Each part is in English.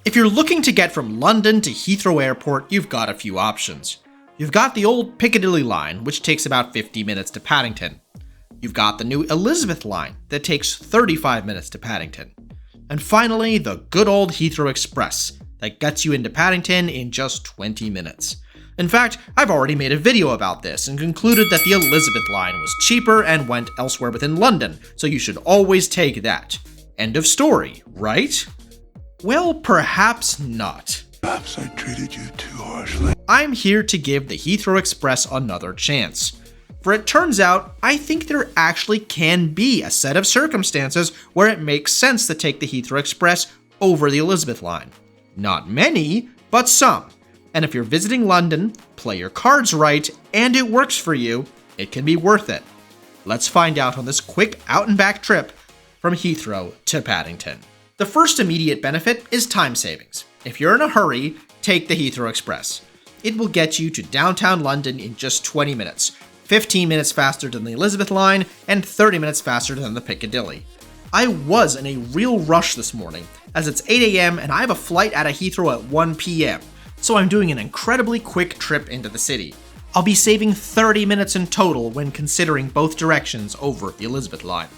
If you're looking to get from London to Heathrow Airport, you've got a few options. You've got the old Piccadilly Line, which takes about 50 minutes to Paddington. You've got the new Elizabeth Line, that takes 35 minutes to Paddington. And finally, the good old Heathrow Express, that gets you into Paddington in just 20 minutes. In fact, I've already made a video about this and concluded that the Elizabeth Line was cheaper and went elsewhere within London, so you should always take that. End of story, right? Well, perhaps not. Perhaps I treated you too harshly. I'm here to give the Heathrow Express another chance. For it turns out, I think there actually can be a set of circumstances where it makes sense to take the Heathrow Express over the Elizabeth Line. Not many, but some. And if you're visiting London, play your cards right, and it works for you, it can be worth it. Let's find out on this quick out and back trip from Heathrow to Paddington. The first immediate benefit is time savings. If you're in a hurry, take the Heathrow Express. It will get you to downtown London in just 20 minutes, 15 minutes faster than the Elizabeth Line, and 30 minutes faster than the Piccadilly. I was in a real rush this morning, as it's 8 AM and I have a flight out of Heathrow at 1 PM, so I'm doing an incredibly quick trip into the city. I'll be saving 30 minutes in total when considering both directions over the Elizabeth Line.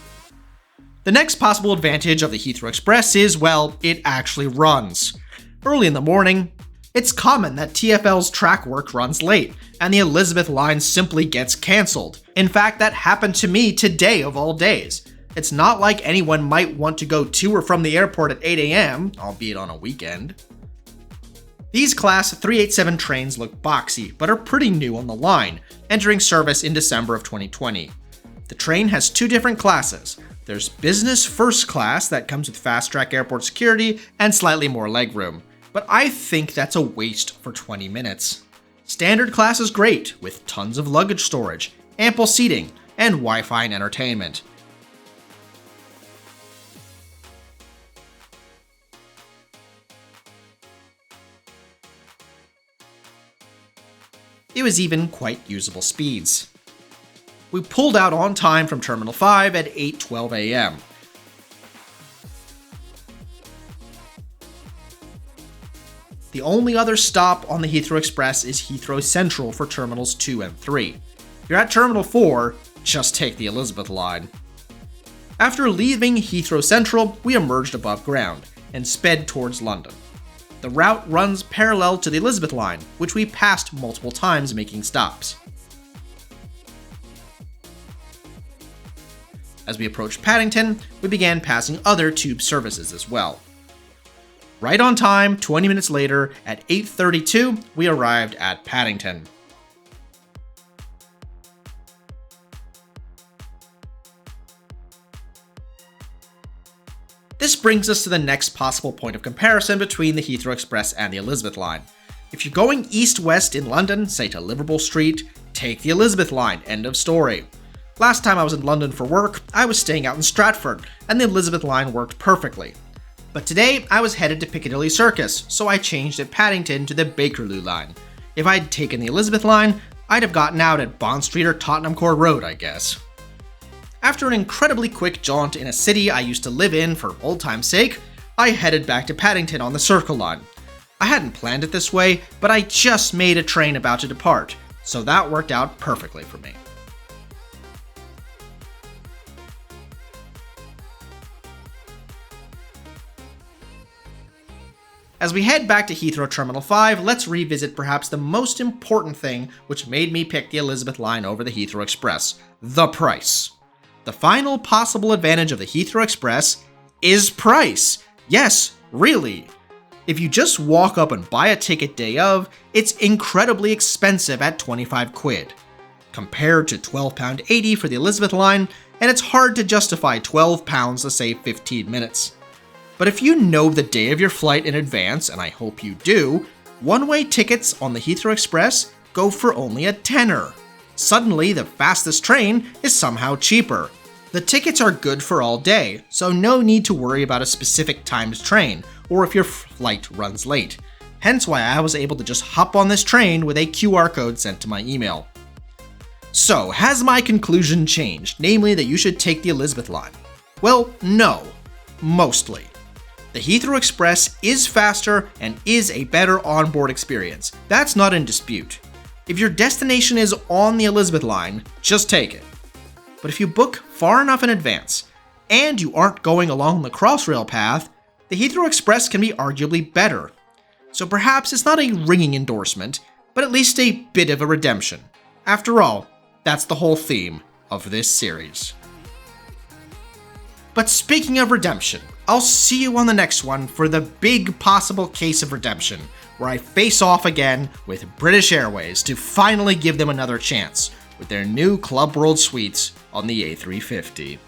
The next possible advantage of the Heathrow Express is, well, it actually runs. Early in the morning, it's common that TfL's track work runs late, and the Elizabeth Line simply gets cancelled. In fact, that happened to me today of all days. It's not like anyone might want to go to or from the airport at 8 AM, albeit on a weekend. These Class 387 trains look boxy, but are pretty new on the line, entering service in December of 2020. The train has two different classes. There's Business First Class that comes with fast-track airport security and slightly more legroom, but I think that's a waste for 20 minutes. Standard Class is great, with tons of luggage storage, ample seating, and Wi-Fi and entertainment. It was even quite usable speeds. We pulled out on time from Terminal 5 at 8:12 AM. The only other stop on the Heathrow Express is Heathrow Central for Terminals 2 and 3. If you're at Terminal 4, just take the Elizabeth Line. After leaving Heathrow Central, we emerged above ground and sped towards London. The route runs parallel to the Elizabeth Line, which we passed multiple times making stops. As we approached Paddington, we began passing other tube services as well. Right on time, 20 minutes later, at 8:32, we arrived at Paddington. This brings us to the next possible point of comparison between the Heathrow Express and the Elizabeth Line. If you're going east-west in London, say to Liverpool Street, take the Elizabeth Line, end of story. Last time I was in London for work, I was staying out in Stratford, and the Elizabeth Line worked perfectly. But today, I was headed to Piccadilly Circus, so I changed at Paddington to the Bakerloo Line. If I'd taken the Elizabeth Line, I'd have gotten out at Bond Street or Tottenham Court Road, I guess. After an incredibly quick jaunt in a city I used to live in for old time's sake, I headed back to Paddington on the Circle Line. I hadn't planned it this way, but I just made a train about to depart, so that worked out perfectly for me. As we head back to Heathrow Terminal 5, let's revisit perhaps the most important thing which made me pick the Elizabeth Line over the Heathrow Express: the price. The final possible advantage of the Heathrow Express is price. Yes, really. If you just walk up and buy a ticket day of, it's incredibly expensive at 25 quid. Compared to £12.80 for the Elizabeth Line, and it's hard to justify £12 to save 15 minutes. But if you know the day of your flight in advance, and I hope you do, one-way tickets on the Heathrow Express go for only a tenner. Suddenly, the fastest train is somehow cheaper. The tickets are good for all day, so no need to worry about a specific timed train, or if your flight runs late. Hence why I was able to just hop on this train with a QR code sent to my email. So, has my conclusion changed, namely that you should take the Elizabeth Line? Well, no. Mostly. The Heathrow Express is faster and is a better onboard experience. That's not in dispute. If your destination is on the Elizabeth line, just take it. But if you book far enough in advance, and you aren't going along the CrossRail path, the Heathrow Express can be arguably better. So perhaps it's not a ringing endorsement, but at least a bit of a redemption. After all, that's the whole theme of this series. But speaking of redemption, I'll see you on the next one for the big possible case of redemption, where I face off again with British Airways to finally give them another chance with their new Club World suites on the A350.